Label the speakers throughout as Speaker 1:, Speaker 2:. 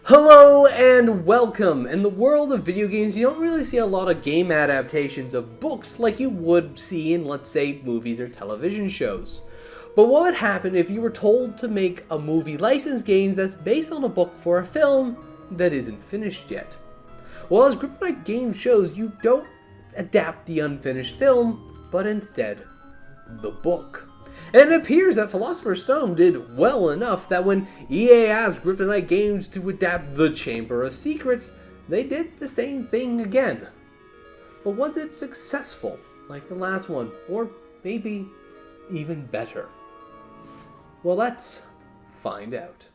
Speaker 1: Hello and welcome! In the world of video games, you don't really see a lot of game adaptations of books like you would see in, let's say, movies or television shows. But what would happen if you were told to make a movie licensed games that's based on a book for a film that isn't finished yet? Well, as Kryptonite Games shows, you don't adapt the unfinished film, but instead, the book. And it appears that Philosopher's Stone did well enough that when EA asked Kryptonite Games to adapt The Chamber of Secrets, they did the same thing again. But was it successful, like the last one, or maybe even better? Well, let's find out.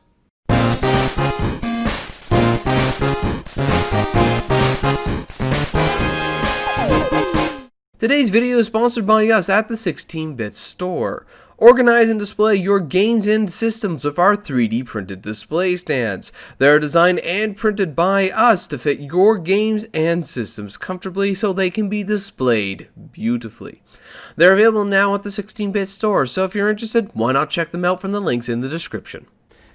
Speaker 1: Today's video is sponsored by us at the 16-Bit Store. Organize and display your games and systems with our 3D printed display stands. They are designed and printed by us to fit your games and systems comfortably so they can be displayed beautifully. They're available now at the 16-Bit Store, so if you're interested, why not check them out from the links in the description.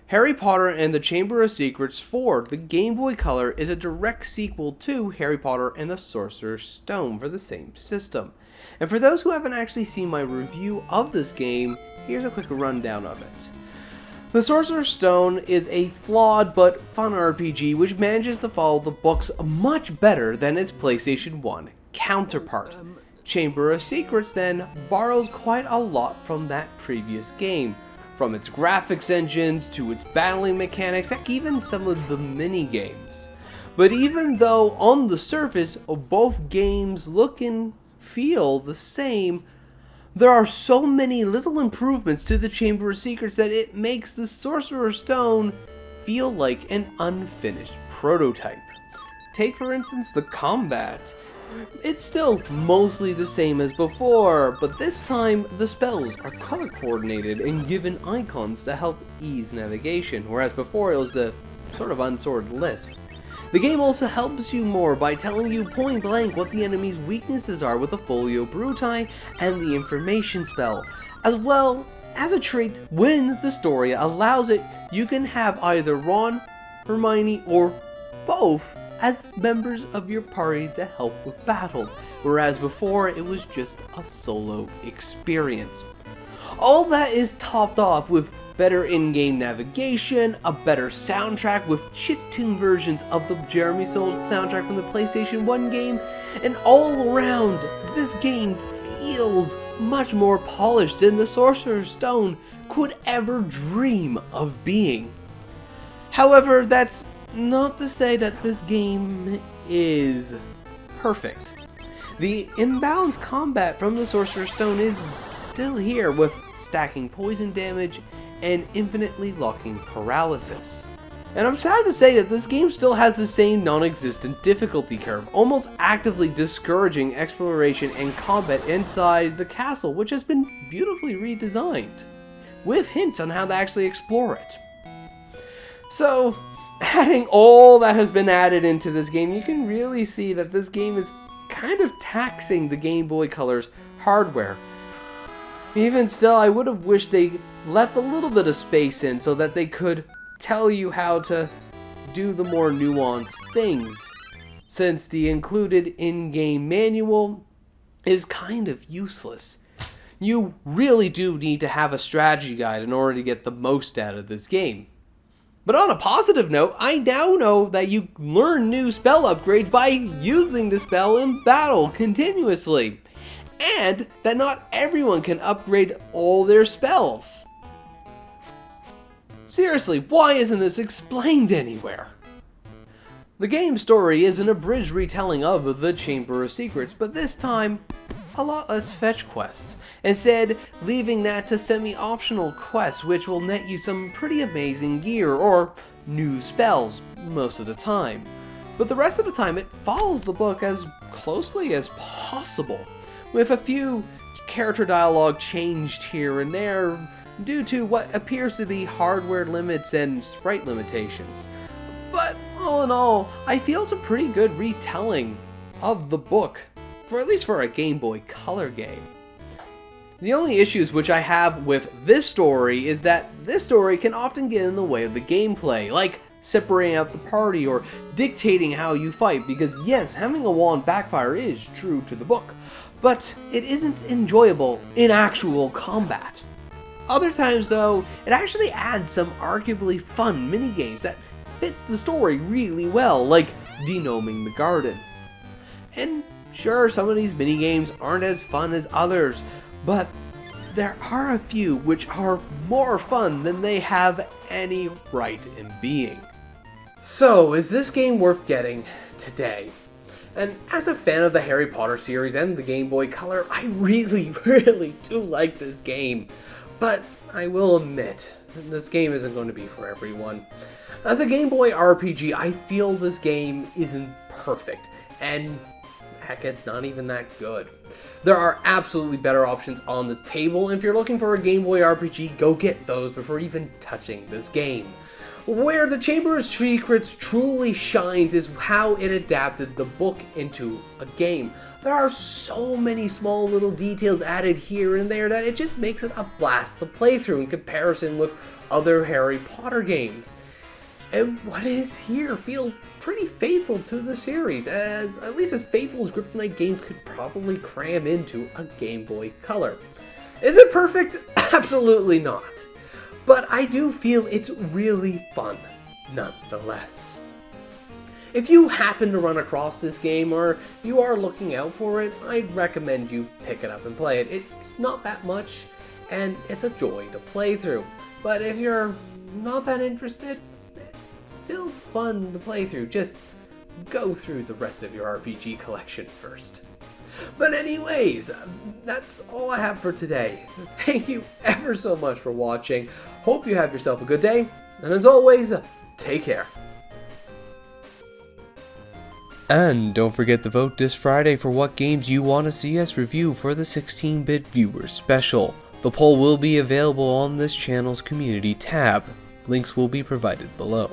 Speaker 1: Harry Potter and the Chamber of Secrets for the Game Boy Color is a direct sequel to Harry Potter and the Sorcerer's Stone for the same system. And for those who haven't actually seen my review of this game, here's a quick rundown of it. The Sorcerer's Stone is a flawed but fun RPG which manages to follow the books much better than its PlayStation 1 counterpart. Chamber of Secrets then borrows quite a lot from that previous game. From its graphics engines to its battling mechanics, heck, even some of the minigames. But even though on the surface both games look and feel the same, there are so many little improvements to the Chamber of Secrets that it makes the Sorcerer's Stone feel like an unfinished prototype. Take for instance the combat. It's still mostly the same as before, but this time the spells are color coordinated and given icons to help ease navigation, whereas before it was a sort of unsorted list. The game also helps you more by telling you point blank what the enemy's weaknesses are with the Folio Bruti and the information spell. As well as a trait, when the story allows it, you can have either Ron, Hermione, or both as members of your party to help with battle, whereas before it was just a solo experience. All that is topped off with better in-game navigation, a better soundtrack with chiptune versions of the Jeremy Soule soundtrack from the PlayStation 1 game, and all around, this game feels much more polished than the Sorcerer's Stone could ever dream of being. However, that's not to say that this game is perfect. The imbalanced combat from the Sorcerer's Stone is still here, with stacking poison damage and infinitely locking paralysis. And I'm sad to say that this game still has the same non-existent difficulty curve, almost actively discouraging exploration and combat inside the castle, which has been beautifully redesigned, with hints on how to actually explore it. So, adding all that has been added into this game, you can really see that this game is kind of taxing the Game Boy Color's hardware. Even still, I would have wished they left a little bit of space in so that they could tell you how to do the more nuanced things, since the included in-game manual is kind of useless. You really do need to have a strategy guide in order to get the most out of this game. But on a positive note, I now know that you learn new spell upgrades by using the spell in battle continuously, and that not everyone can upgrade all their spells. Seriously, why isn't this explained anywhere? The game's story is an abridged retelling of the Chamber of Secrets, but this time, a lot less fetch quests, instead leaving that to semi-optional quests which will net you some pretty amazing gear or new spells most of the time. But the rest of the time it follows the book as closely as possible, with a few character dialogue changed here and there due to what appears to be hardware limits and sprite limitations. But all in all, I feel it's a pretty good retelling of the book, at least for a Game Boy Color game. The only issues which I have with this story is that this story can often get in the way of the gameplay, like separating out the party or dictating how you fight, because yes, having a wand backfire is true to the book, but it isn't enjoyable in actual combat. Other times though, it actually adds some arguably fun minigames that fits the story really well, like denoming the garden. And sure, some of these minigames aren't as fun as others, but there are a few which are more fun than they have any right in being. So, is this game worth getting today? And as a fan of the Harry Potter series and the Game Boy Color, I really do like this game. But I will admit, this game isn't going to be for everyone. As a Game Boy RPG, I feel this game isn't perfect, and heck, it's not even that good. There are absolutely better options on the table, and if you're looking for a Game Boy RPG, go get those before even touching this game. Where the Chamber of Secrets truly shines is how it adapted the book into a game. There are so many small little details added here and there that it just makes it a blast to play through in comparison with other Harry Potter games. And what is here feels pretty faithful to the series, at least as faithful as Kryptonite games could probably cram into a Game Boy Color. Is it perfect? Absolutely not. But I do feel it's really fun, nonetheless. If you happen to run across this game, or you are looking out for it, I'd recommend you pick it up and play it. It's not that much, and it's a joy to play through. But if you're not that interested, it's still fun to play through. Just go through the rest of your RPG collection first. But anyways, that's all I have for today. Thank you ever so much for watching. Hope you have yourself a good day, and as always, take care. And don't forget to vote this Friday for what games you want to see us review for the 16-bit Viewers Special. The poll will be available on this channel's community tab. Links will be provided below.